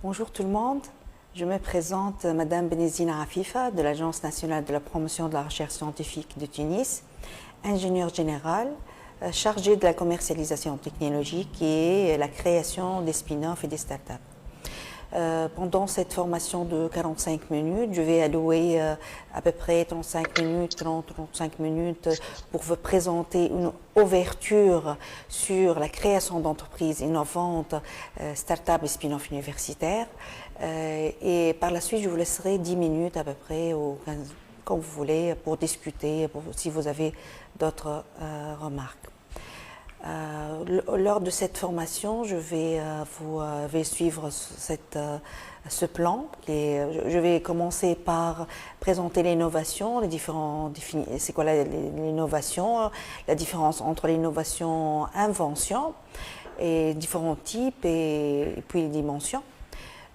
Bonjour tout le monde, je me présente Madame Benezina Afifa de l'Agence nationale de la promotion de la recherche scientifique de Tunis, ingénieure générale, chargée de la commercialisation technologique et la création des spin-offs et des startups. Pendant cette formation de 45 minutes, je vais allouer à peu près 35 minutes pour vous présenter une ouverture sur la création d'entreprises innovantes, start-up et spin-off universitaires. Et par la suite, je vous laisserai 10 minutes à peu près, ou 15, comme vous voulez, pour discuter, si vous avez d'autres remarques. Lors de cette formation, je vais suivre ce plan. Je vais commencer par présenter l'innovation, c'est quoi l'innovation, la différence entre l'innovation et invention, et différents types et puis les dimensions.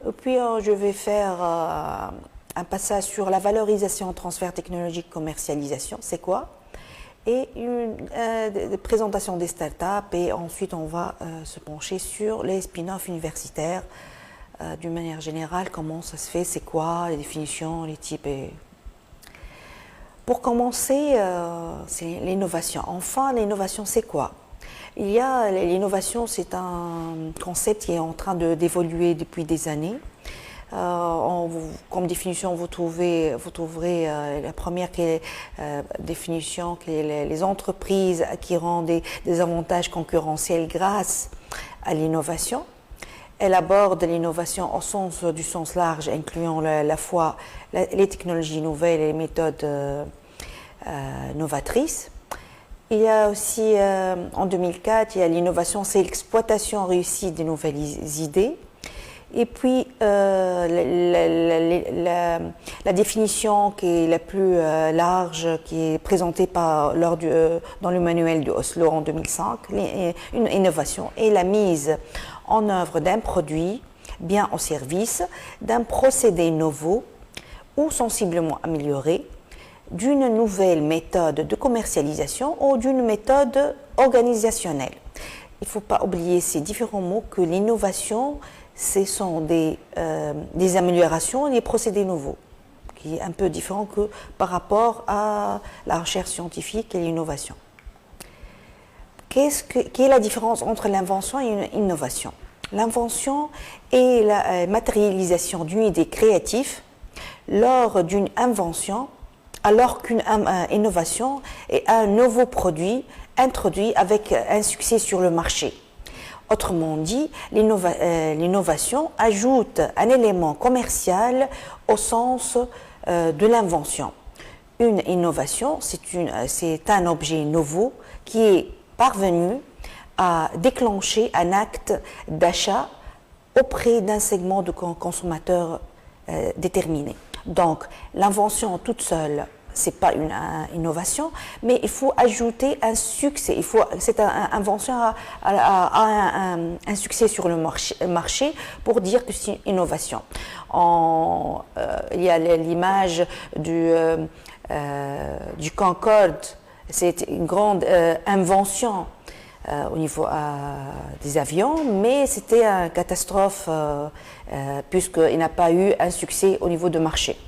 Et puis je vais faire un passage sur la valorisation, transfert technologique, commercialisation, c'est quoi? Et une présentation des startups, et ensuite on va se pencher sur les spin-offs universitaires d'une manière générale, comment ça se fait, c'est quoi, les définitions, les types. Pour commencer, c'est l'innovation. Enfin, l'innovation, c'est quoi? L'innovation, c'est un concept qui est en train d'évoluer depuis des années. Comme définition, vous trouverez la première définition qui est les entreprises acquérant des avantages concurrentiels grâce à l'innovation. Elle aborde l'innovation du sens large, incluant la fois les technologies nouvelles et les méthodes novatrices. Il y a aussi, en 2004, il y a l'innovation, c'est l'exploitation réussie des nouvelles idées. Et puis, la définition qui est la plus large, qui est présentée dans le manuel de Oslo en 2005, une innovation est la mise en œuvre d'un produit, bien au service, d'un procédé nouveau ou sensiblement amélioré, d'une nouvelle méthode de commercialisation ou d'une méthode organisationnelle. Il ne faut pas oublier ces différents mots que l'innovation, ce sont des améliorations et des procédés nouveaux, qui est un peu différent que par rapport à la recherche scientifique et l'innovation. Quelle est la différence entre l'invention et l'innovation? L'invention est la matérialisation d'une idée créative lors d'une invention, alors qu'une innovation est un nouveau produit introduit avec un succès sur le marché. Autrement dit, l'innovation ajoute un élément commercial au sens de l'invention. Une innovation, c'est un objet nouveau qui est parvenu à déclencher un acte d'achat auprès d'un segment de consommateurs déterminé. Donc, l'invention toute seule, ce n'est pas une innovation, mais il faut ajouter un succès. Cette invention a un succès sur le marché pour dire que c'est une innovation. Il y a l'image du Concorde, c'est une grande invention au niveau des avions, mais c'était une catastrophe puisqu'il n'a pas eu un succès au niveau du marché.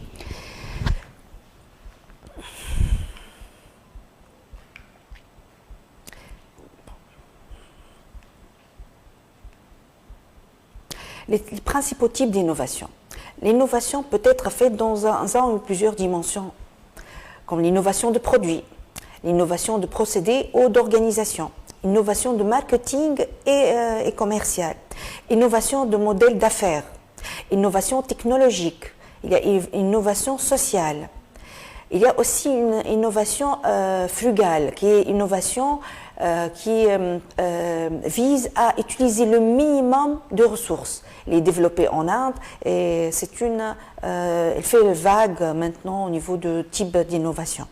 Les principaux types d'innovation. L'innovation peut être faite dans un ou plusieurs dimensions, comme l'innovation de produits, l'innovation de procédés ou d'organisation, innovation de marketing et commercial, innovation de modèles d'affaires, innovation technologique, il y a innovation sociale. Il y a aussi une innovation frugale, qui est une innovation qui vise à utiliser le minimum de ressources. Elle est développée en Inde et elle fait vague maintenant au niveau de type d'innovation.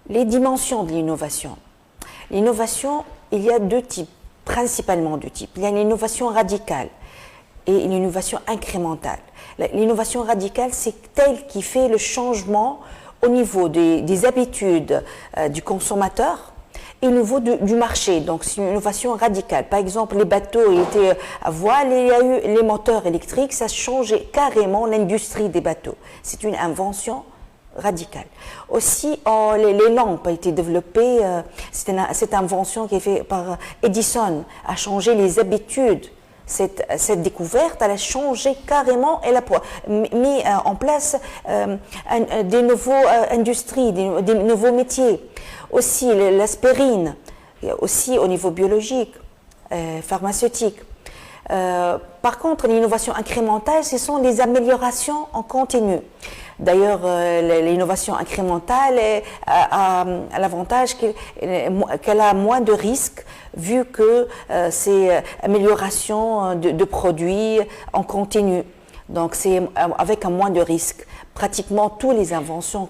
Les dimensions de l'innovation. L'innovation, il y a principalement deux types. Il y a l'innovation radicale et l'innovation incrémentale. L'innovation radicale, c'est celle qui fait le changement au niveau des habitudes du consommateur et au niveau du marché. Donc, c'est une innovation radicale. Par exemple, les bateaux étaient à voile et il y a eu les moteurs électriques. Ça a changé carrément l'industrie des bateaux. C'est une invention radicale. Aussi, les lampes ont été développées. Cette invention qui est faite par Edison a changé les habitudes. Cette découverte, elle a changé carrément, elle a mis en place des nouvelles industries, des nouveaux métiers. Aussi l'aspirine, aussi au niveau biologique, pharmaceutique. Par contre, l'innovation incrémentale, ce sont les améliorations en continu. D'ailleurs, l'innovation incrémentale a l'avantage qu'elle a moins de risques vu que c'est amélioration de produits en continu. Donc, c'est avec un moins de risques. Pratiquement toutes les inventions,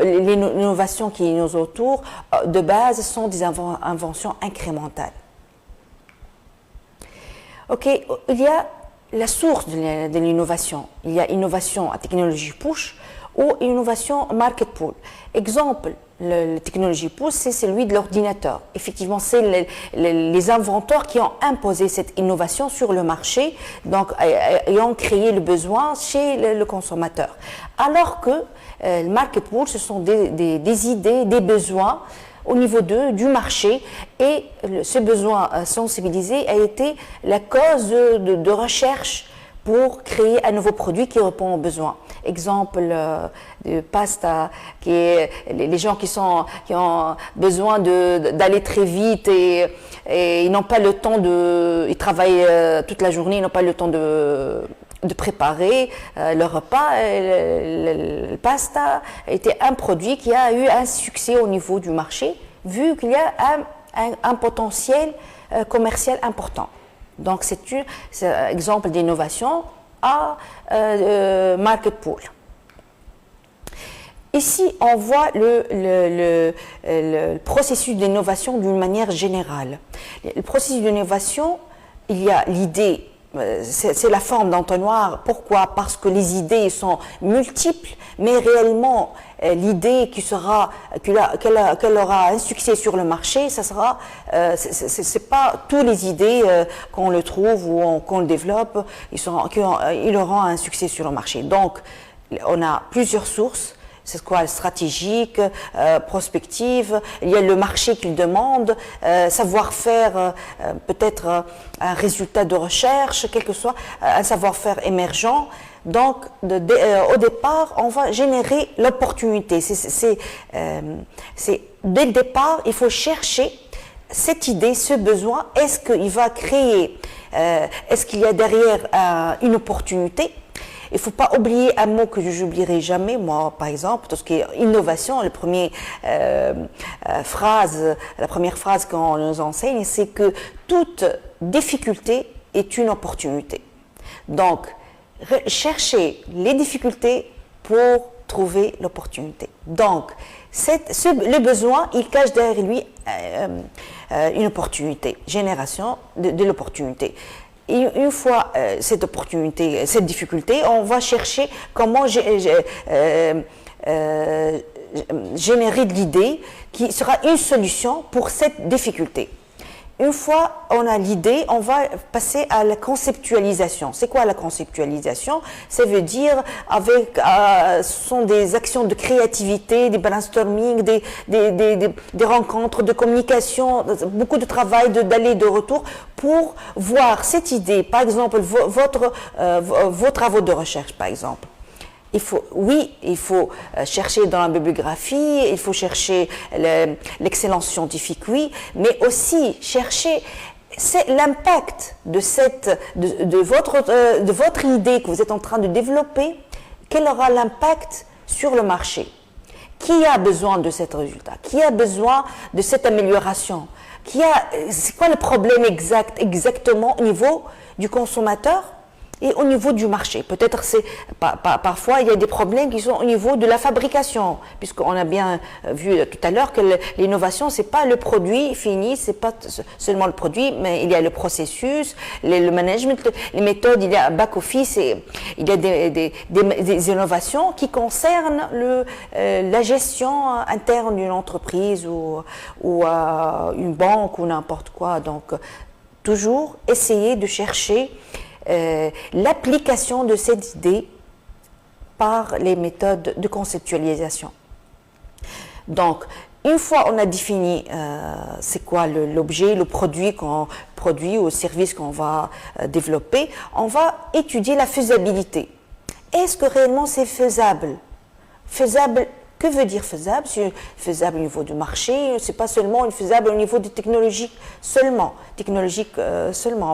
les innovations qui nous entourent, de base, sont des inventions incrémentales. Ok, il y a la source de l'innovation. Il y a innovation à technologie push ou innovation market pull. Exemple, la technologie push, c'est celui de l'ordinateur. Effectivement, c'est les inventeurs qui ont imposé cette innovation sur le marché, donc ayant créé le besoin chez le consommateur. Alors que le market pull, ce sont des idées, des besoins au niveau du marché, et ce besoin sensibilisé a été la cause de recherche pour créer un nouveau produit qui répond aux besoins. Exemple de pasta, les gens qui ont besoin d'aller très vite et ils n'ont pas le temps ils travaillent toute la journée, ils n'ont pas le temps de préparer le repas. Le pasta était un produit qui a eu un succès au niveau du marché, vu qu'il y a un potentiel commercial important. Donc, c'est un exemple d'innovation à market pull. Ici, on voit le processus d'innovation d'une manière générale. Le processus d'innovation, il y a l'idée, c'est la forme d'entonnoir. Pourquoi? Parce que les idées sont multiples, mais réellement, l'idée qu'elle aura un succès sur le marché, ça sera, c'est pas toutes les idées qu'on le trouve ou qu'on le développe, ils auront un succès sur le marché. Donc, on a plusieurs sources. C'est quoi? Stratégique, prospective, il y a le marché qu'il demande, savoir-faire, peut-être un résultat de recherche, quel que soit, un savoir-faire émergent. Donc, au départ, on va générer l'opportunité. Dès le départ, il faut chercher cette idée, ce besoin. Est-ce qu'il va créer, est-ce qu'il y a derrière une opportunité? Il ne faut pas oublier un mot que je n'oublierai jamais, moi, par exemple, tout ce qui est innovation, la première phrase qu'on nous enseigne, c'est que toute difficulté est une opportunité. Donc, chercher les difficultés pour trouver l'opportunité. Donc, le besoin, il cache derrière lui une opportunité, génération de l'opportunité. Et une fois cette opportunité, cette difficulté, on va chercher comment générer de l'idée qui sera une solution pour cette difficulté. Une fois on a l'idée, on va passer à la conceptualisation. C'est quoi la conceptualisation? Ça veut dire ce sont des actions de créativité, des brainstorming, des rencontres, de communication, beaucoup de travail, d'aller de retour pour voir cette idée. Par exemple, vos travaux de recherche, par exemple. Il faut chercher dans la bibliographie, il faut chercher l'excellence scientifique, oui, mais aussi chercher l'impact de votre idée que vous êtes en train de développer, quel aura l'impact sur le marché. Qui a besoin de cet résultat? Qui a besoin de cette amélioration? C'est quoi le problème exactement au niveau du consommateur? et au niveau du marché. Peut-être parfois il y a des problèmes qui sont au niveau de la fabrication, puisqu'on a bien vu tout à l'heure que l'innovation, c'est pas le produit fini, c'est pas seulement le produit, mais il y a le processus, le management, les méthodes, il y a back-office, il y a des innovations qui concernent la gestion interne d'une entreprise ou une banque ou n'importe quoi. Donc, toujours essayer de chercher l'application de cette idée par les méthodes de conceptualisation. Donc, une fois on a défini c'est quoi l'objet, le produit ou le service qu'on va développer, on va étudier la faisabilité. Est-ce que réellement c'est faisable? Faisable, que veut dire faisable? C'est faisable au niveau du marché, c'est pas seulement faisable au niveau des technologies seulement,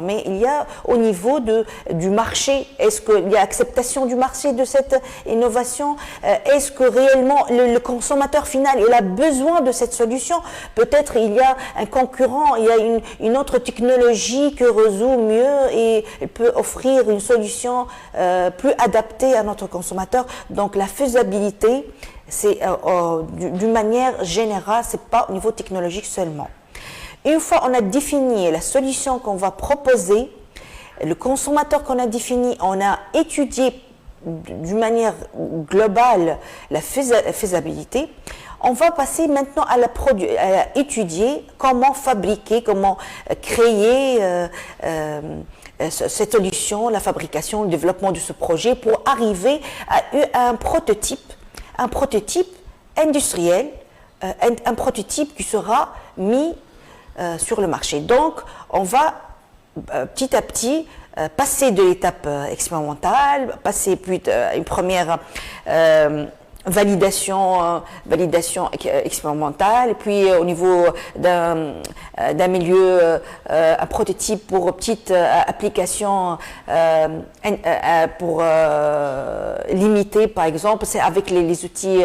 mais il y a au niveau du marché. Est-ce qu'il y a acceptation du marché de cette innovation? Est-ce que réellement le consommateur final il a besoin de cette solution? Peut-être il y a un concurrent, il y a une autre technologie qui résout mieux et peut offrir une solution plus adaptée à notre consommateur. Donc la faisabilité, c'est d'une manière générale, c'est pas au niveau technologique seulement. Une fois on a défini la solution qu'on va proposer, le consommateur qu'on a défini, on a étudié d'une manière globale la faisabilité, on va passer maintenant à étudier comment fabriquer, comment créer cette solution, la fabrication, le développement de ce projet pour arriver à un prototype industriel, un prototype qui sera mis sur le marché. Donc, on va petit à petit passer de l'étape expérimentale, passer puis une première validation expérimentale, et puis au niveau d'un milieu, un prototype pour petite application pour limiter, par exemple, c'est avec les outils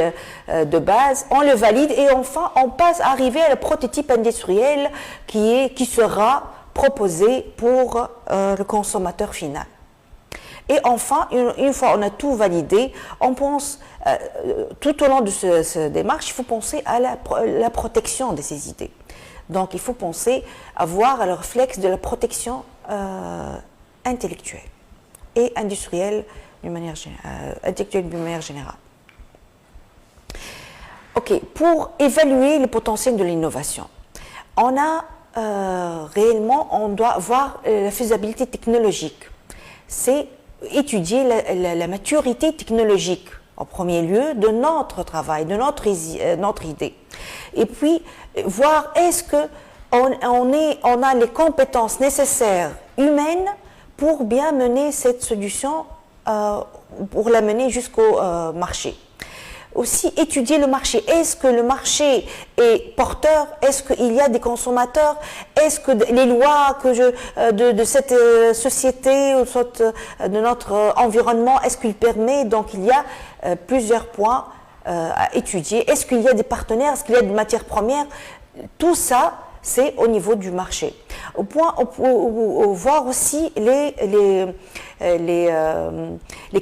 de base, on le valide et enfin on passe à arriver à le prototype industriel qui sera proposé pour le consommateur final. Et enfin, une fois on a tout validé, on pense, tout au long de cette démarche, il faut penser à la protection de ces idées. Donc il faut penser à voir le réflexe de la protection intellectuelle et industrielle d'une manière générale. Ok, pour évaluer le potentiel de l'innovation, on doit voir la faisabilité technologique. C'est étudier la maturité technologique en premier lieu de notre travail, de notre idée. Et puis voir est-ce qu'on a les compétences nécessaires humaines pour bien mener cette solution, pour la mener jusqu'au marché. Aussi étudier le marché. Est-ce que le marché est porteur? Est-ce qu'il y a des consommateurs? Est-ce que les lois de cette société ou de notre environnement, est-ce qu'il permet? Donc il y a plusieurs points à étudier. Est-ce qu'il y a des partenaires? Est-ce qu'il y a des matières premières? Tout ça, c'est au niveau du marché. Voir aussi les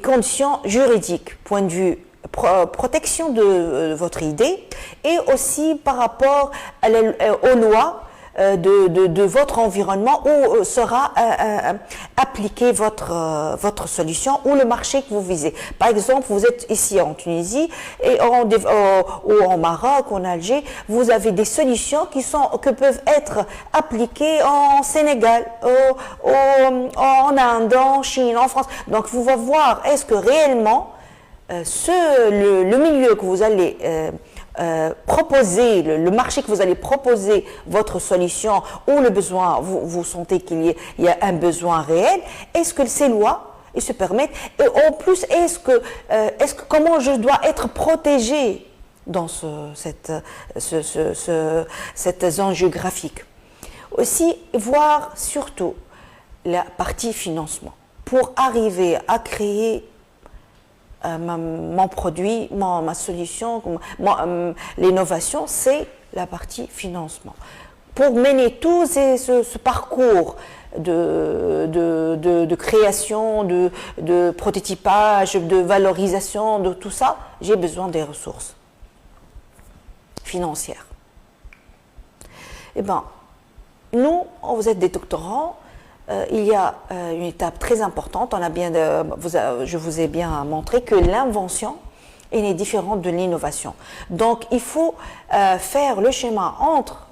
conditions juridiques, point de vue protection de votre idée et aussi par rapport aux lois de votre environnement où sera appliquée votre solution ou le marché que vous visez. Par exemple, vous êtes ici en Tunisie et ou en Maroc, en Alger, vous avez des solutions que peuvent être appliquées en Sénégal, en Inde, en Chine, en France. Donc, vous allez voir, est-ce que réellement le milieu que vous allez proposer, le marché que vous allez proposer votre solution ou le besoin, vous sentez qu'il y a un besoin réel, est-ce que ces lois se permettent? Et en plus, comment je dois être protégé dans cet enjeu graphique? Aussi, voir surtout la partie financement pour arriver à créer mon produit, ma solution, l'innovation, c'est la partie financement. Pour mener tout ce parcours de création, de prototypage, de valorisation, de tout ça, j'ai besoin des ressources financières. Eh bien, nous, vous êtes des doctorants, il y a une étape très importante, je vous ai bien montré que l'invention est différente de l'innovation. Donc, il faut faire le schéma entre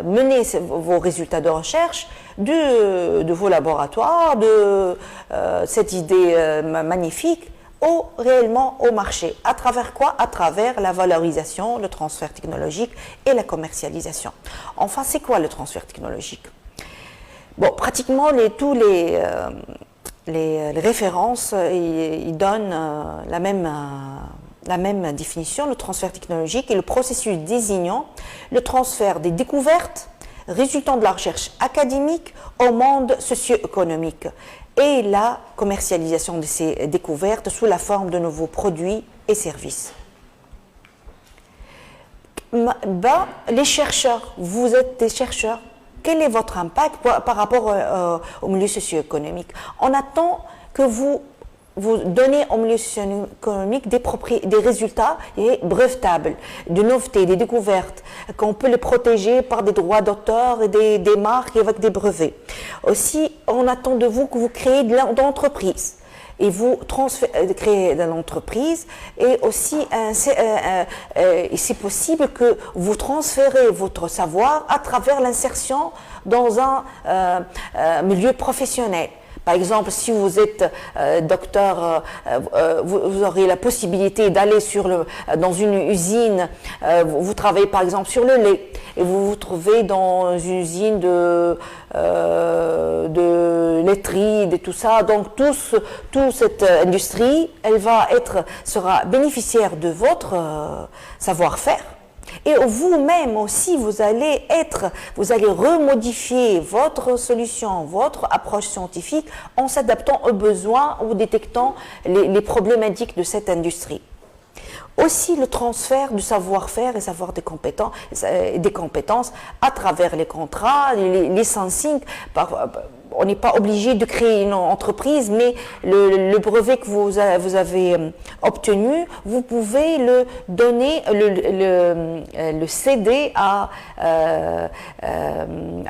mener vos résultats de recherche de vos laboratoires, de cette idée magnifique, réellement au marché. À travers quoi? À travers la valorisation, le transfert technologique et la commercialisation. Enfin, c'est quoi le transfert technologique? Bon, pratiquement tous les références, ils donnent la même définition. Le transfert technologique est le processus désignant le transfert des découvertes résultant de la recherche académique au monde socio-économique et la commercialisation de ces découvertes sous la forme de nouveaux produits et services. Les chercheurs, vous êtes des chercheurs, quel est votre impact par rapport au milieu socio-économique? On attend que vous donnez au milieu socio-économique des résultats brevetables, de nouveautés, des découvertes, qu'on peut les protéger par des droits d'auteur et des marques avec des brevets. Aussi, on attend de vous que vous créez de l'entreprise. Et vous créez de l'entreprise et aussi c'est possible que vous transférez votre savoir à travers l'insertion dans un milieu professionnel. Par exemple, si vous êtes docteur, vous aurez la possibilité d'aller dans une usine, vous travaillez par exemple sur le lait, et vous vous trouvez dans une usine de laiterie, de tout ça. Donc, toute cette industrie, sera bénéficiaire de votre savoir-faire. Et vous-même aussi, vous allez remodifier votre solution, votre approche scientifique en s'adaptant aux besoins ou détectant les problématiques de cette industrie. Aussi le transfert du savoir-faire et des compétences à travers les contrats, les licensing. On n'est pas obligé de créer une entreprise, mais le brevet que vous avez obtenu, vous pouvez le donner, le céder à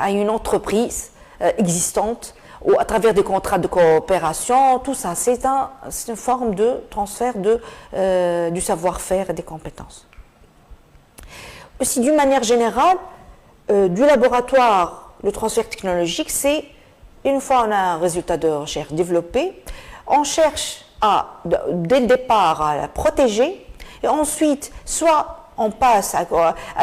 une entreprise existante ou à travers des contrats de coopération. Tout ça, c'est une forme de transfert du savoir-faire et des compétences. Aussi, d'une manière générale, du laboratoire, le transfert technologique, c'est une fois on a un résultat de recherche développé, on cherche dès le départ à la protéger et ensuite soit on passe à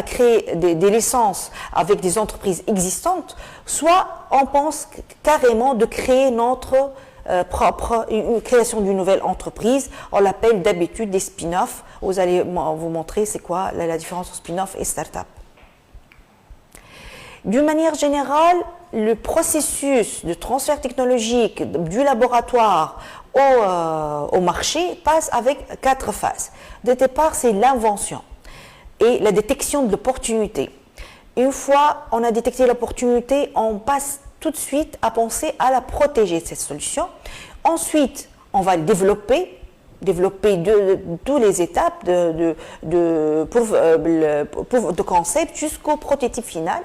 créer des licences avec des entreprises existantes, soit on pense carrément de créer notre une création d'une nouvelle entreprise. On l'appelle d'habitude des spin-offs. Vous allez vous montrer c'est quoi la différence entre spin-off et start-up. D'une manière générale, le processus de transfert technologique du laboratoire au marché passe avec 4 phases. De départ, c'est l'invention et la détection de l'opportunité. Une fois on a détecté l'opportunité, on passe tout de suite à penser à la protéger, cette solution. Ensuite, on va le développer toutes les étapes de concept jusqu'au prototype final.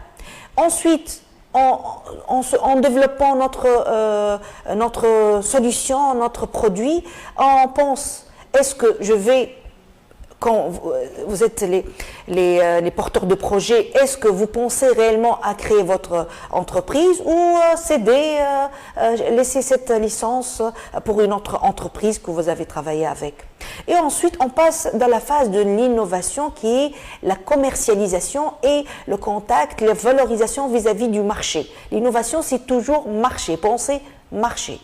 Ensuite, en développant notre solution, notre produit, on pense, est-ce que je vais, quand vous êtes les porteurs de projet, est-ce que vous pensez réellement à créer votre entreprise ou laisser cette licence pour une autre entreprise que vous avez travaillé avec? Et ensuite, on passe dans la phase de l'innovation qui est la commercialisation et le contact, la valorisation vis-à-vis du marché. L'innovation, c'est toujours marché, penser marché.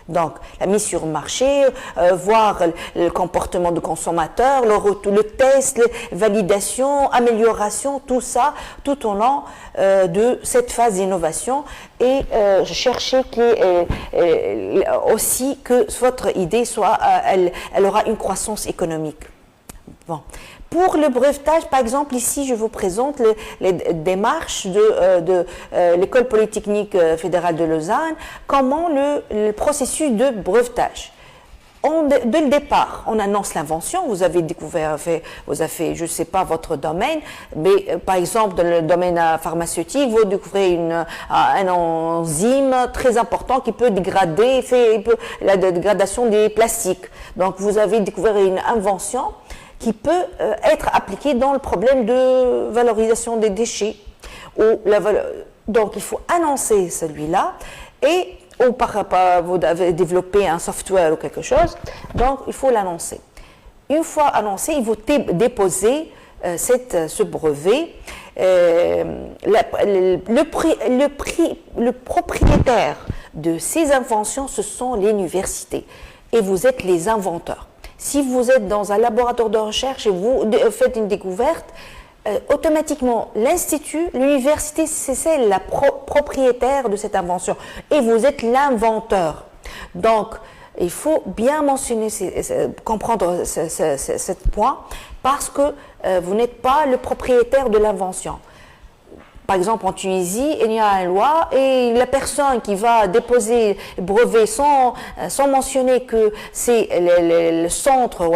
Donc, la mise sur le marché, voir le comportement du consommateur, le test, la validation, amélioration, tout ça, tout au long de cette phase d'innovation. Et chercher aussi que votre idée elle aura une croissance économique. Bon. Pour le brevetage, par exemple, ici, je vous présente les démarches de l'École polytechnique fédérale de Lausanne, comment le processus de brevetage. Dès le départ, on annonce l'invention, vous avez découvert, vous avez fait, je ne sais pas, votre domaine, mais par exemple, dans le domaine pharmaceutique, vous découvrez un enzyme très important qui peut dégrader, la dégradation des plastiques. Donc, vous avez découvert une invention qui peut être appliquée dans le problème de valorisation des déchets. Donc, il faut annoncer celui-là et ou vous avez développé un software ou quelque chose, donc il faut l'annoncer. Une fois annoncé, il faut déposer ce brevet. Le propriétaire de ces inventions, ce sont les universités, et vous êtes les inventeurs. Si vous êtes dans un laboratoire de recherche et vous faites une découverte, automatiquement, l'institut, l'université, c'est la propriétaire de cette invention et vous êtes l'inventeur. Donc, il faut bien mentionner, comprendre ce point parce que vous n'êtes pas le propriétaire de l'invention. Par exemple, en Tunisie, il y a une loi et la personne qui va déposer le brevet sans mentionner que c'est le centre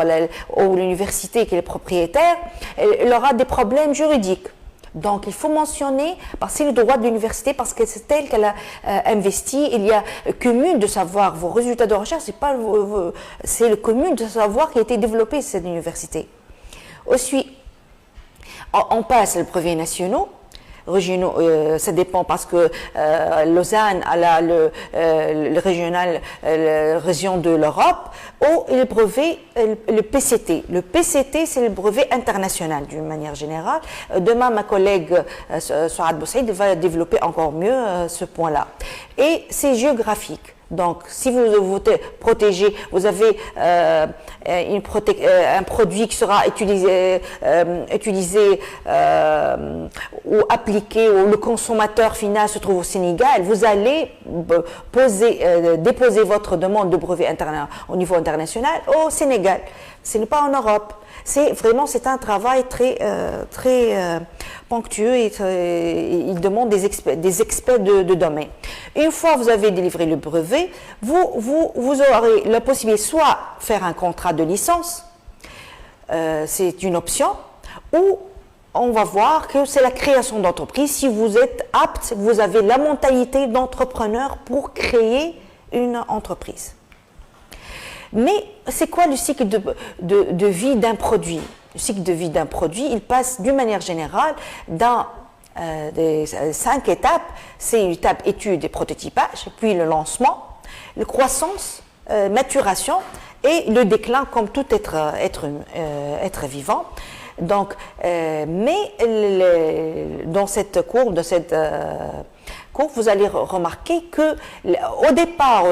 ou l'université qui est le propriétaire, elle aura des problèmes juridiques. Donc, il faut mentionner, parce que c'est le droit de l'université, parce que c'est elle qu'elle a investi. Il y a commune de savoir, vos résultats de recherche, c'est le commune de savoir qui a été développé cette université. Ensuite, on passe les brevets nationaux. Régionaux, ça dépend parce que Lausanne a le régional, la région de l'Europe, ou le brevet, le PCT. Le PCT, c'est le brevet international d'une manière générale. Demain, ma collègue Souad Boussaïd va développer encore mieux ce point-là. Et c'est géographique. Donc, si vous protégez, vous avez un produit qui sera utilisé ou appliqué, ou le consommateur final se trouve au Sénégal, vous allez déposer votre demande de brevet au niveau international au Sénégal. Ce n'est pas en Europe. C'est un travail très ponctueux et il demande des experts de domaine. Une fois que vous avez délivré le brevet, vous aurez la possibilité soit faire un contrat de licence, c'est une option, ou on va voir que c'est la création d'entreprise. Si vous êtes apte, vous avez la mentalité d'entrepreneur pour créer une entreprise. Mais c'est quoi le cycle de vie d'un produit? Le cycle de vie d'un produit, il passe d'une manière générale dans des 5 étapes. C'est l'étape étude et prototypage, puis le lancement, la croissance, maturation et le déclin comme tout être vivant. Donc, dans cette courbe, vous allez remarquer que au départ,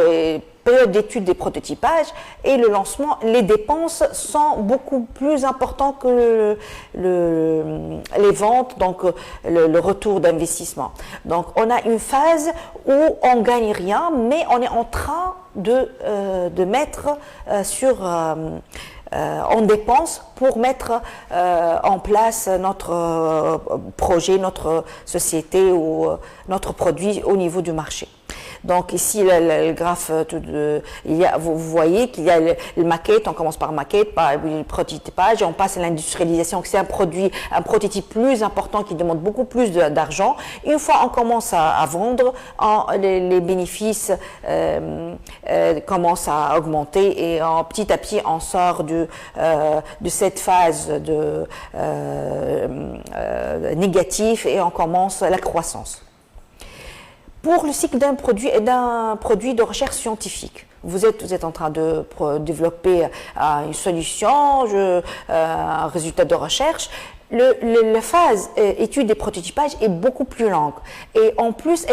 période d'étude des prototypages et le lancement, les dépenses sont beaucoup plus importantes que les ventes, donc le retour d'investissement. Donc, on a une phase où on ne gagne rien, mais on est en train de mettre en dépense pour mettre en place notre projet, notre société ou notre produit au niveau du marché. Donc ici, le graphe, vous voyez qu'il y a le maquette, on commence par maquette, par le prototypage, et on passe à l'industrialisation, c'est un prototype plus important qui demande beaucoup plus d'argent. Une fois on commence à vendre, les bénéfices commencent à augmenter et petit à petit on sort de cette phase négative et on commence la croissance. Pour le cycle d'un produit de recherche scientifique, vous êtes en train de développer une solution, un résultat de recherche. La phase étude et prototypage est beaucoup plus longue. Et en plus,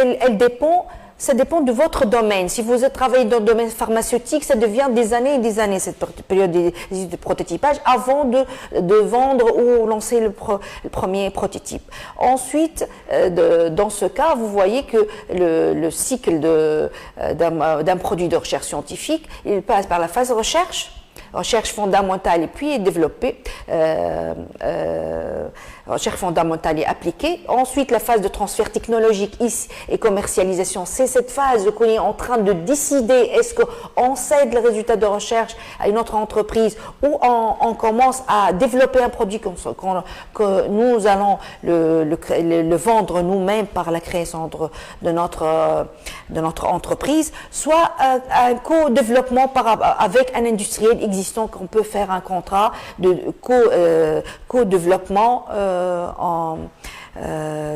ça dépend de votre domaine. Si vous travaillez dans le domaine pharmaceutique, ça devient des années et des années, cette période de prototypage, avant de vendre ou lancer le premier prototype. Ensuite, dans ce cas, vous voyez que le cycle d'un produit de recherche scientifique, il passe par la phase recherche, recherche fondamentale et puis développée, recherche fondamentale et appliquée. Ensuite, la phase de transfert technologique et commercialisation, c'est cette phase qu'on est en train de décider, est-ce qu'on cède le résultat de recherche à une autre entreprise ou on commence à développer un produit que nous allons le vendre nous-mêmes par la création de notre entreprise, soit un co-développement avec un industriel existant qu'on peut faire un contrat de co-développement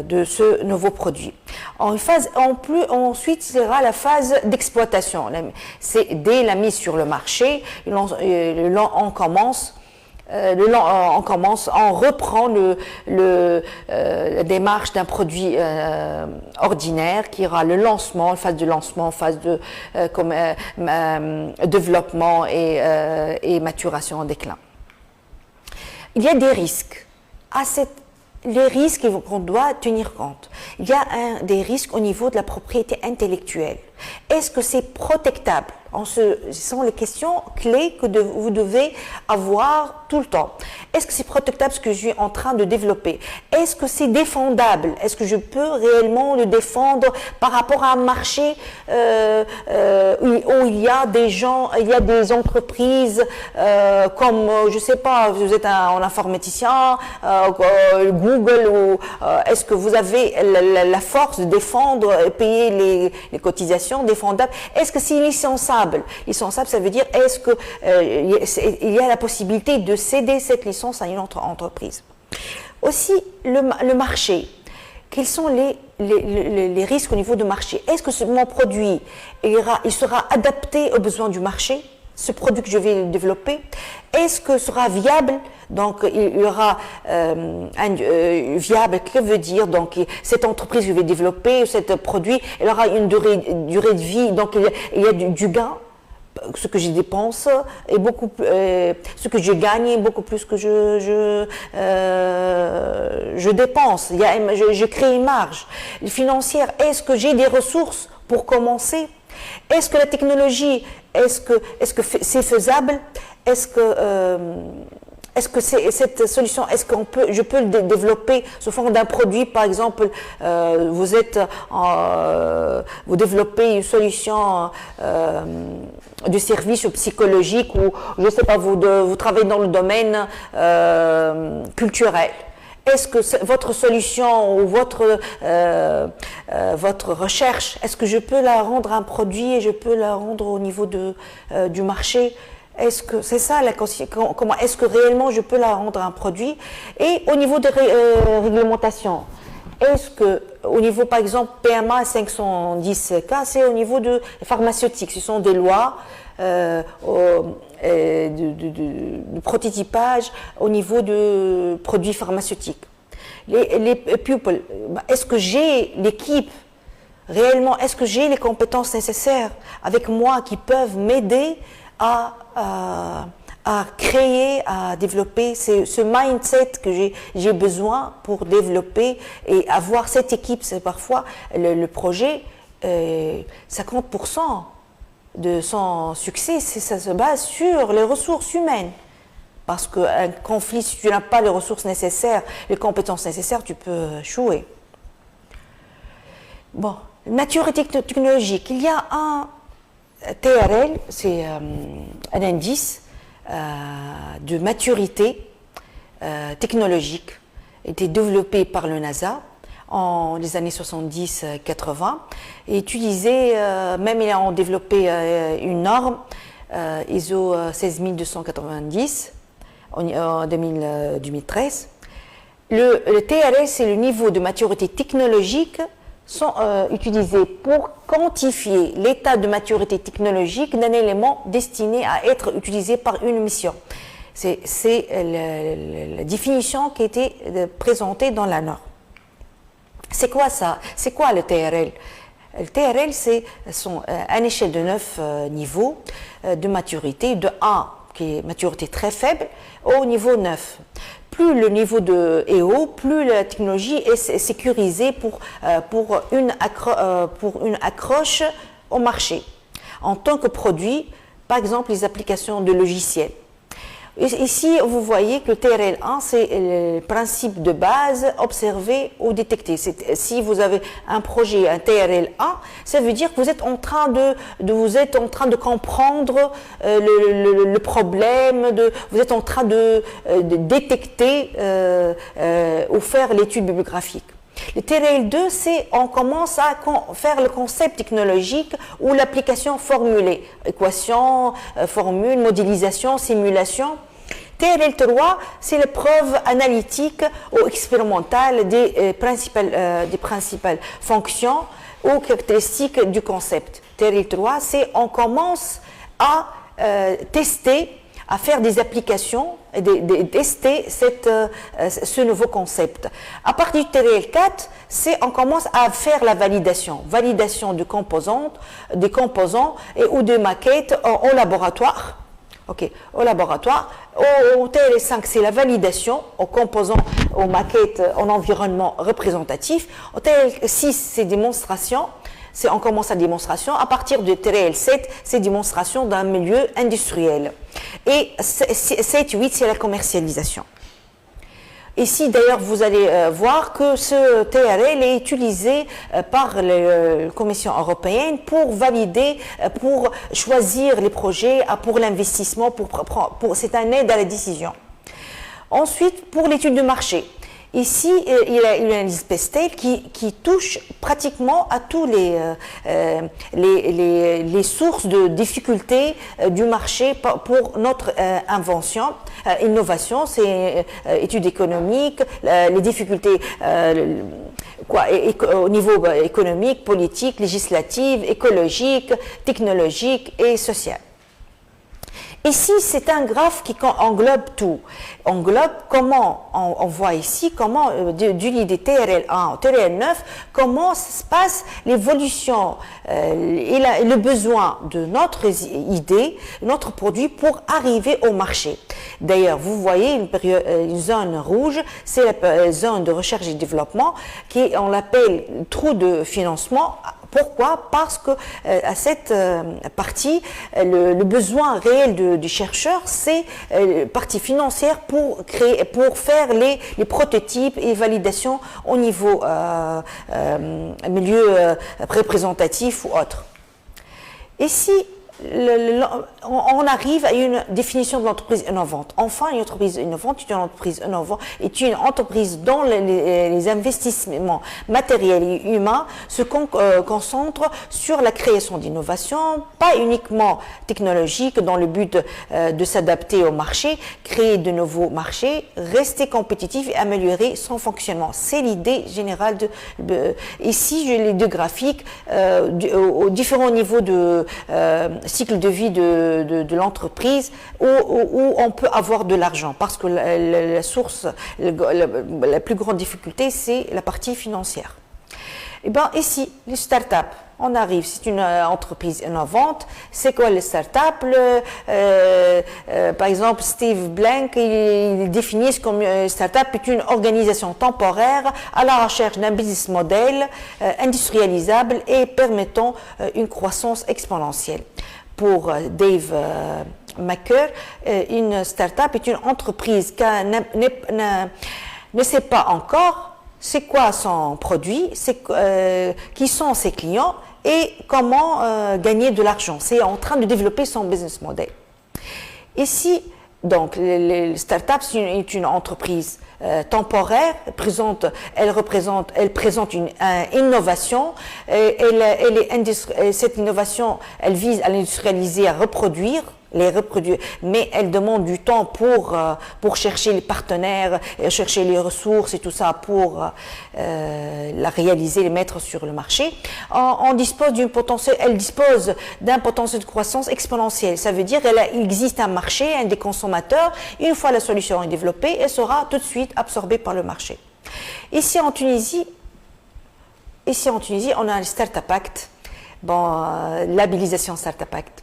de ce nouveau produit. Ensuite, sera la phase d'exploitation. C'est dès la mise sur le marché, on reprend la démarche d'un produit ordinaire qui aura le lancement, phase de lancement, phase de développement et maturation en déclin. Il y a des risques. Les risques qu'on doit tenir compte. Il y a des risques au niveau de la propriété intellectuelle. Est-ce que c'est protectable? Ce sont les questions clés que vous devez avoir tout le temps. Est-ce que c'est protectable ce que je suis en train de développer? Est-ce que c'est défendable? Est-ce que je peux réellement le défendre par rapport à un marché où il y a des gens, il y a des entreprises comme, je ne sais pas, vous êtes un informaticien, Google, ou est-ce que vous avez la force de défendre et payer les cotisations défendables? Est-ce que c'est licensable? Licensable, ça veut dire est-ce qu'il y a la possibilité de céder cette licence à une autre entreprise? Aussi, le marché. Quels sont les risques au niveau du marché? Est-ce que mon produit il sera adapté aux besoins du marché? Ce produit que je vais développer, est-ce que sera viable? Donc, il y aura viable, que veut dire? Donc, cette entreprise que je vais développer, ce produit, elle aura une durée de vie, donc il y a du gain. Ce que je dépense est beaucoup plus, ce que je gagne est beaucoup plus que je dépense. Je crée une marge financière. Est-ce que j'ai des ressources pour commencer? Est-ce que la technologie, est-ce que c'est faisable? Est-ce que cette solution, je peux le développer sous forme d'un produit, par exemple, vous développez une solution de service psychologique ou, je ne sais pas, vous travaillez dans le domaine culturel. Est-ce que votre solution ou votre recherche, est-ce que je peux la rendre un produit et je peux la rendre au niveau du marché? Est-ce que c'est ça comment est-ce que réellement je peux la rendre un produit? Et au niveau de réglementation, est-ce que au niveau par exemple PMA 510K, c'est au niveau de pharmaceutique, ce sont des lois de prototypage au niveau de produits pharmaceutiques. Les people, est-ce que j'ai l'équipe réellement, est-ce que j'ai les compétences nécessaires avec moi qui peuvent m'aider à créer, à développer ce mindset que j'ai besoin pour développer et avoir cette équipe? C'est parfois le projet, 50% de son succès, ça se base sur les ressources humaines. Parce qu'un conflit, si tu n'as pas les ressources nécessaires, les compétences nécessaires, tu peux échouer. Bon, maturité technologique. Il y a un TRL, c'est un indice de maturité technologique, été développé par le NASA en les années 70-80 et utilisé, même ils ont développé une norme ISO 16290 en 2013. Le TRL, c'est le niveau de maturité technologique sont utilisés pour quantifier l'état de maturité technologique d'un élément destiné à être utilisé par une mission. C'est la définition qui a été présentée dans la norme. C'est quoi ça? C'est quoi le TRL? Le TRL, c'est une échelle de 9 niveaux de maturité, de 1 qui est maturité très faible, au niveau 9. Plus le niveau est haut, plus la technologie est sécurisée pour une accroche au marché. En tant que produit, par exemple les applications de logiciels. Ici, vous voyez que le TRL1, c'est le principe de base observer ou détecter. Si vous avez un projet, un TRL1, ça veut dire que vous êtes en train de comprendre le problème, vous êtes en train de détecter ou faire l'étude bibliographique. Le TRL2, c'est on commence à faire le concept technologique ou l'application formulée, équation, formule, modélisation, simulation. TRL3, c'est la preuve analytique ou expérimentale des principales fonctions ou caractéristiques du concept. TRL3, c'est on commence à tester, à faire des applications, tester ce nouveau concept. À partir du TRL4, on commence à faire la validation des composants ou des maquettes au laboratoire. Au laboratoire. Au TRL5, c'est la validation aux composants, aux maquettes, en environnement représentatif. Au TRL6, c'est démonstration. On commence la démonstration. À partir du TRL7, c'est démonstration d'un milieu industriel. Et 7-8, c'est la commercialisation. Ici, d'ailleurs, vous allez voir que ce TRL est utilisé par la Commission européenne pour valider, pour choisir les projets, pour l'investissement, c'est un aide à la décision. Ensuite, pour l'étude de marché. Ici, il y a une analyse PESTEL qui touche pratiquement à tous les sources de difficultés du marché pour notre innovation, c'est études économiques, les difficultés au niveau économique, politique, législative, écologique, technologique et social. Ici, c'est un graphe qui englobe tout. Englobe comment, on voit ici, comment, du l'idée TRL1 au TRL9, comment se passe l'évolution et le besoin de notre idée, notre produit pour arriver au marché. D'ailleurs, vous voyez une zone rouge, c'est la zone de recherche et développement, on l'appelle trou de financement. Pourquoi? Parce que à cette partie, le besoin réel du chercheur, c'est partie financière pour faire les prototypes et validations au niveau milieu représentatif ou autre. Ici, on arrive à une définition de l'entreprise innovante. Enfin, une entreprise innovante est une entreprise dont les investissements matériels et humains se concentrent sur la création d'innovations, pas uniquement technologiques dans le but de s'adapter au marché, créer de nouveaux marchés, rester compétitif et améliorer son fonctionnement. C'est l'idée générale ici, j'ai les deux graphiques aux différents niveaux de cycle de vie de l'entreprise où on peut avoir de l'argent parce que la source, la plus grande difficulté, c'est la partie financière. Et bien ici, les startups, on arrive, c'est une entreprise innovante. C'est quoi les startups? Par exemple, Steve Blank, il définit comme une startup est une organisation temporaire à la recherche d'un business model industrialisable et permettant une croissance exponentielle. Pour Dave Macker, une start-up est une entreprise qui ne sait pas encore c'est quoi son produit, qui sont ses clients et comment gagner de l'argent. C'est en train de développer son business model. Ici, donc, les startups, c'est une entreprise temporaire, elle présente une innovation, cette innovation, elle vise à l'industrialiser, à les reproduire, mais elle demande du temps pour chercher les partenaires, chercher les ressources et tout ça pour la réaliser, les mettre sur le marché. Elle dispose d'un potentiel de croissance exponentielle. Ça veut dire qu'il existe un marché, des consommateurs. Une fois la solution est développée, elle sera tout de suite absorbée par le marché. Ici en Tunisie, on a le Startup Act, labellisation Startup Act.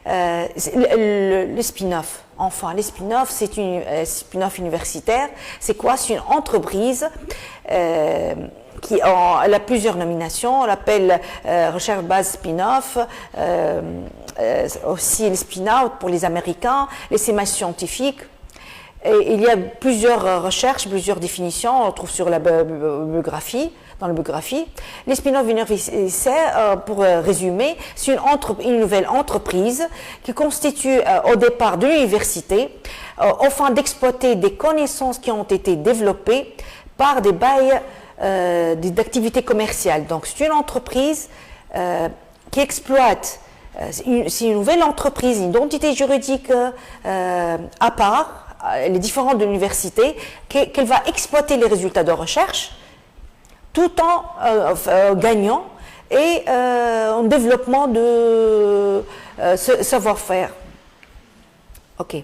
Le spin-off, enfin, les spin-off, c'est une spin-off universitaire. C'est quoi? C'est une entreprise elle a plusieurs nominations. On l'appelle recherche base spin-off, aussi les spin-out pour les Américains, l'essaimage scientifique. Et il y a plusieurs recherches, plusieurs définitions, on retrouve sur la biographie, dans la biographie. Les spin-off universitaires, pour résumer, c'est une nouvelle entreprise qui constitue au départ de l'université afin d'exploiter des connaissances qui ont été développées par des bails d'activités commerciales. Donc c'est une entreprise qui exploite, c'est une nouvelle entreprise, une identité juridique à part, elle est différente de l'université, qu'elle va exploiter les résultats de recherche tout en gagnant et en développement de savoir-faire. Ok.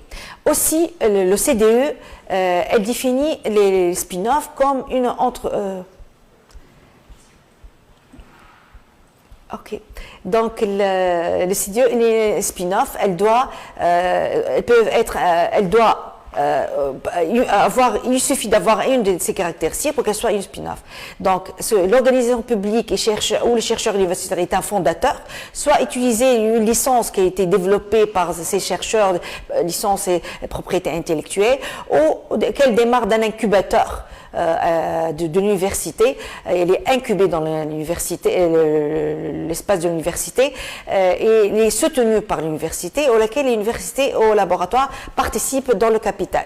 Aussi, le CDE, elle définit les spin-offs comme une Ok. Donc, le CDE, les spin-offs, elles peuvent être, il suffit d'avoir une de ces caractéristiques pour qu'elle soit une spin-off. Donc, l'organisation publique ou le chercheur universitaire est un fondateur, soit utiliser une licence qui a été développée par ces chercheurs, licence et propriété intellectuelle, ou qu'elle démarre d'un incubateur de l'université. Elle est incubée dans l'université, l'espace de l'université, et elle est soutenue par l'université, auquel l'université au laboratoire participent dans le capital.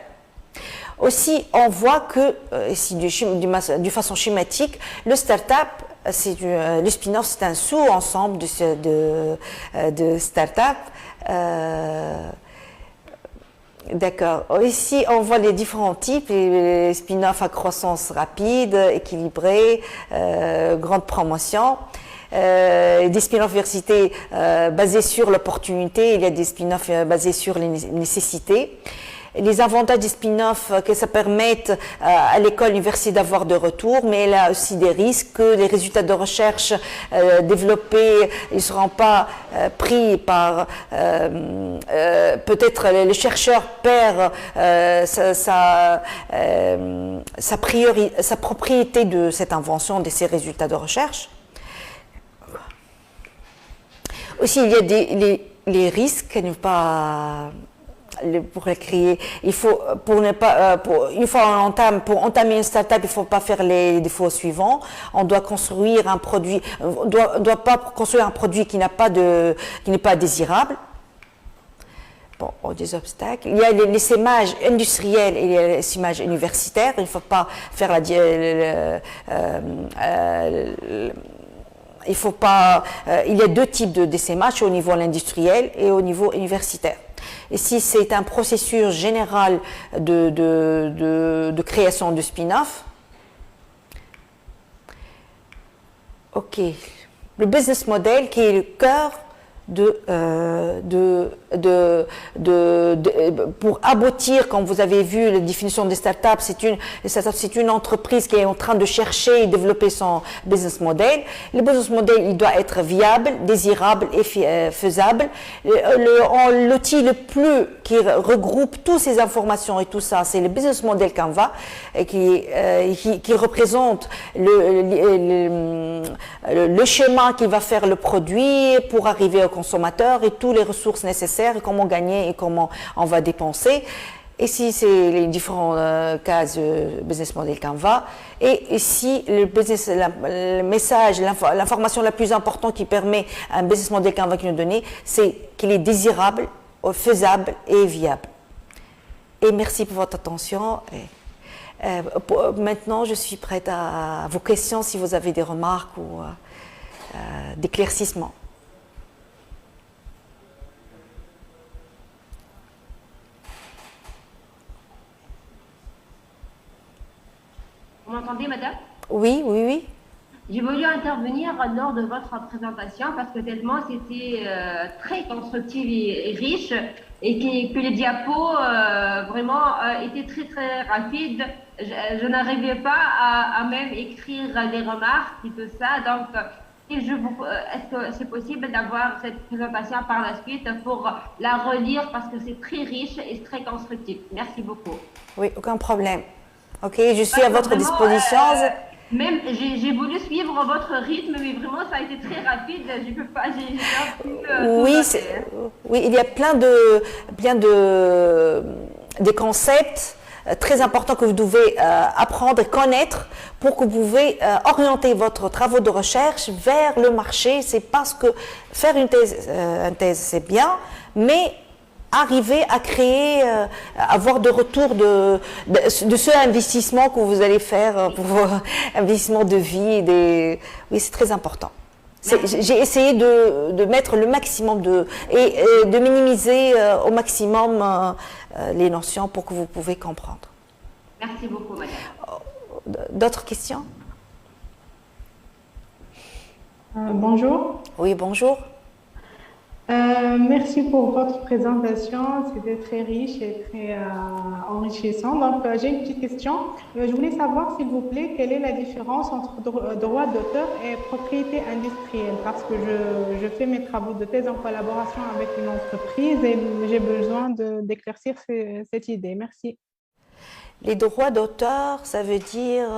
Aussi, on voit que, ici de façon schématique, le start-up, le spin-off, c'est un sous-ensemble de start-up. D'accord. Ici, on voit les différents types, les spin-off à croissance rapide, équilibrée, grande promotion. Des spin-off universités basés sur l'opportunité, il y a des spin-off basés sur les nécessités. Les avantages des spin-off, que ça permette à l'école, l'université d'avoir de retour, mais elle a aussi des risques que les résultats de recherche développés ne seront pas pris par... peut-être le chercheur perd sa propriété de cette invention, de ces résultats de recherche. Aussi, il y a les risques, ne pas... pour les créer, il faut pour entamer une start-up, il ne faut pas faire les défauts suivants. On doit construire un produit, on doit pas construire un produit qui n'est pas désirable. Bon, des obstacles. Il y a l'essaimage industriel et l'essaimage universitaire. Il ne faut pas faire il y a deux types d'essaimage, au niveau industriel et au niveau universitaire. Ici, c'est un processus général de création de spin-off. Ok. Le business model qui est le cœur pour aboutir, comme vous avez vu, la définition des startups, c'est une entreprise qui est en train de chercher et développer son business model. Le business model, il doit être viable, désirable et faisable. L'outil le plus qui regroupe toutes ces informations et tout ça, c'est le business model Canva, qui représente le chemin qui va faire le produit pour arriver au consommateur et toutes les ressources nécessaires et comment gagner et comment on va dépenser. Ici, c'est les différents cases business model Canva. Et ici, le message, l'information la plus importante qui permet à un business model Canva qui nous donne, c'est qu'il est désirable, faisable et viable. Et merci pour votre attention. Maintenant, je suis prête à vos questions si vous avez des remarques ou d'éclaircissements. Vous m'entendez, madame? Oui, oui, oui. J'ai voulu intervenir lors de votre présentation parce que tellement c'était très constructif et riche et que les diapos vraiment étaient très très rapides. Je n'arrivais pas à même écrire les remarques et tout ça. Donc, est-ce que c'est possible d'avoir cette présentation par la suite pour la relire parce que c'est très riche et très constructif. Merci beaucoup. Oui, aucun problème. Ok, je suis à votre disposition. Même, j'ai voulu suivre votre rythme, mais vraiment, ça a été très rapide. Je peux pas, j'ai pas pu tout noter. Oui, il y a des concepts très importants que vous devez apprendre et connaître pour que vous pouvez orienter votre travaux de recherche vers le marché. C'est parce que faire une thèse c'est bien, mais arriver à créer, avoir de retour de ce investissement que vous allez faire pour vos investissements de vie. Oui, c'est très important. J'ai essayé de mettre le maximum et de minimiser au maximum les notions pour que vous pouvez comprendre. Merci beaucoup, madame. D'autres questions? Bonjour. Oui, bonjour. Merci pour votre présentation, c'était très riche et très enrichissant. Donc, j'ai une petite question. Je voulais savoir, s'il vous plaît, quelle est la différence entre droit d'auteur et propriété industrielle? Parce que je fais mes travaux de thèse en collaboration avec une entreprise et j'ai besoin d'éclaircir cette idée. Merci. Les droits d'auteur, ça veut dire,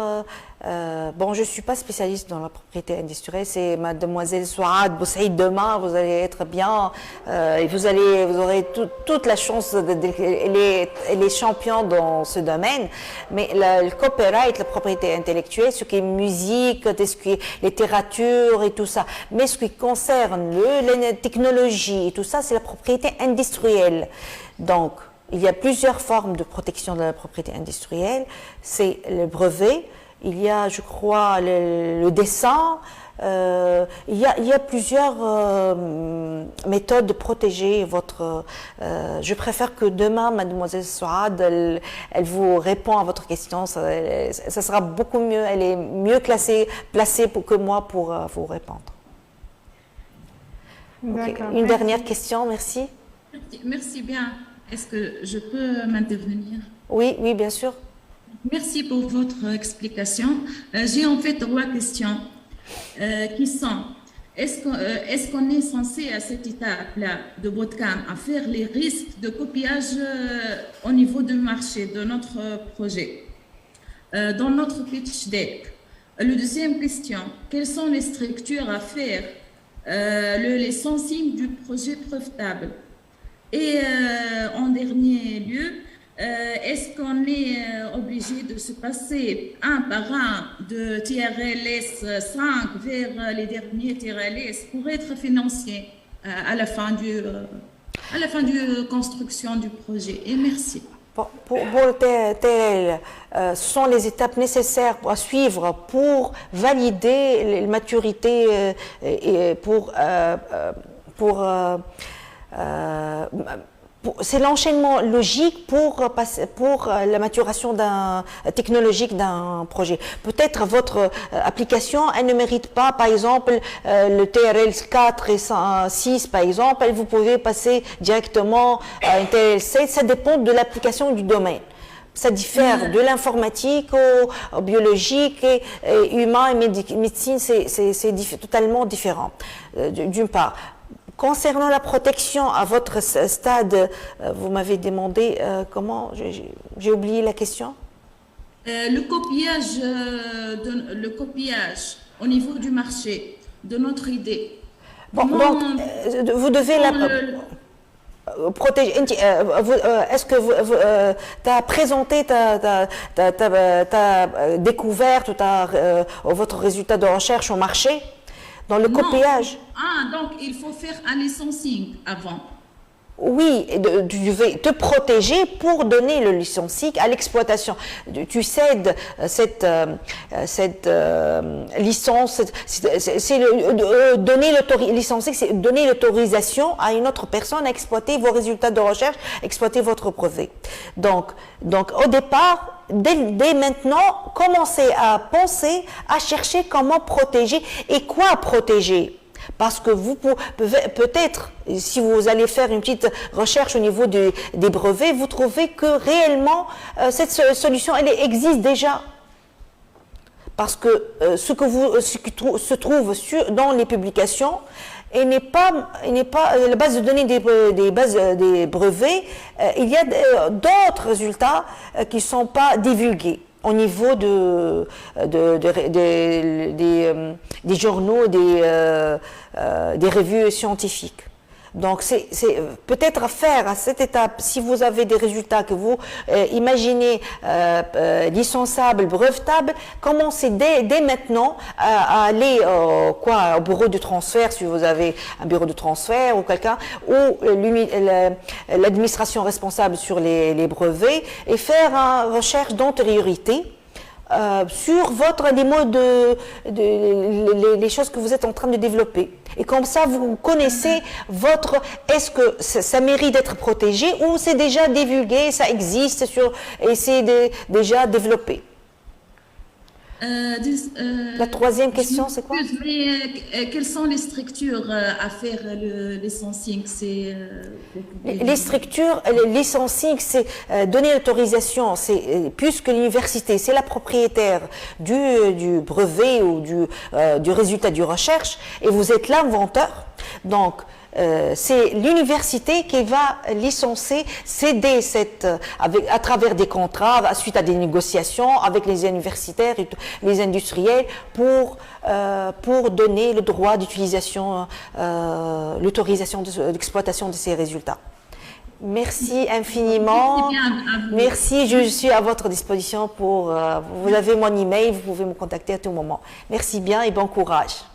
bon, je ne suis pas spécialiste dans la propriété industrielle, c'est mademoiselle Souad Boussaïd, demain vous allez être bien, et vous aurez toute la chance, elle est champion dans ce domaine, mais le copyright, la propriété intellectuelle, ce qui est musique, ce qui est littérature et tout ça, mais ce qui concerne la technologie et tout ça, c'est la propriété industrielle. Donc, il y a plusieurs formes de protection de la propriété industrielle. C'est le brevet, il y a, je crois, le dessin. Il y a plusieurs méthodes de protéger votre... je préfère que demain, mademoiselle Souad, elle vous répond à votre question. Ça sera beaucoup mieux. Elle est mieux placée que moi pour vous répondre. Okay. Une dernière question, merci. Merci bien. Est-ce que je peux m'intervenir? Oui, oui, bien sûr. Merci pour votre explication. J'ai en fait trois questions qui sont, est-ce qu'on est censé à cette étape-là de Bootcamp à faire les risques de copiage au niveau du marché de notre projet, dans notre pitch deck? La deuxième question, quelles sont les structures à faire, le licensing du projet brevetable? Et en dernier lieu, est-ce qu'on est obligé de se passer un par un de TRLS 5 vers les derniers TRLS pour être financé à la fin du construction du projet? Et merci. Pour le TRL, ce sont les étapes nécessaires à suivre pour valider la maturité et c'est l'enchaînement logique pour la maturation technologique d'un projet. Peut-être votre application, elle ne mérite pas, par exemple, le TRL 4 et 6, par exemple, vous pouvez passer directement à un TRL 7, ça dépend de l'application du domaine. Ça diffère de l'informatique au biologique et humain et médecine, c'est totalement différent, d'une part. Concernant la protection à votre stade, vous m'avez demandé comment, j'ai oublié la question. Le copiage au niveau du marché de notre idée. Bon, donc, vous devez protéger. Est-ce que tu as présenté ta découverte ou votre résultat de recherche au marché? Dans le copiage. Ah, donc il faut faire un licensing avant. Oui, tu devais te protéger pour donner le licensing à l'exploitation. Tu cèdes cette licence, c'est donner l'autorisation à une autre personne à exploiter vos résultats de recherche, exploiter votre brevet. Donc au départ, dès maintenant, commencez à penser, à chercher comment protéger et quoi protéger. Parce que vous peut-être, si vous allez faire une petite recherche au niveau des brevets, vous trouvez que réellement cette solution, elle existe déjà. Parce que ce qui se trouve dans les publications, et n'est pas la base de données des brevets, il y a d'autres résultats qui ne sont pas divulgués. au niveau des journaux, des revues scientifiques. Donc, c'est peut-être à faire à cette étape, si vous avez des résultats que vous imaginez licençables, brevetables, commencez dès maintenant à aller au bureau de transfert, si vous avez un bureau de transfert ou quelqu'un, ou l'administration responsable sur les brevets, et faire une recherche d'antériorité. Sur les modes, les choses que vous êtes en train de développer. Et comme ça, vous connaissez est-ce que ça mérite d'être protégé ou c'est déjà divulgué, ça existe et c'est déjà développé. La troisième question, c'est quoi? Mais, quelles sont les structures à faire le licensing? Les structures, le licensing, c'est donner l'autorisation. Puisque l'université, c'est la propriétaire du brevet ou du résultat de recherche, et vous êtes l'inventeur. Donc, c'est l'université qui va licencier, céder à travers des contrats, suite à des négociations avec les universitaires et les industriels pour donner le droit d'utilisation, l'autorisation d'exploitation de ces résultats. Merci infiniment. Merci, je suis à votre disposition vous avez mon email, vous pouvez me contacter à tout moment. Merci bien et bon courage.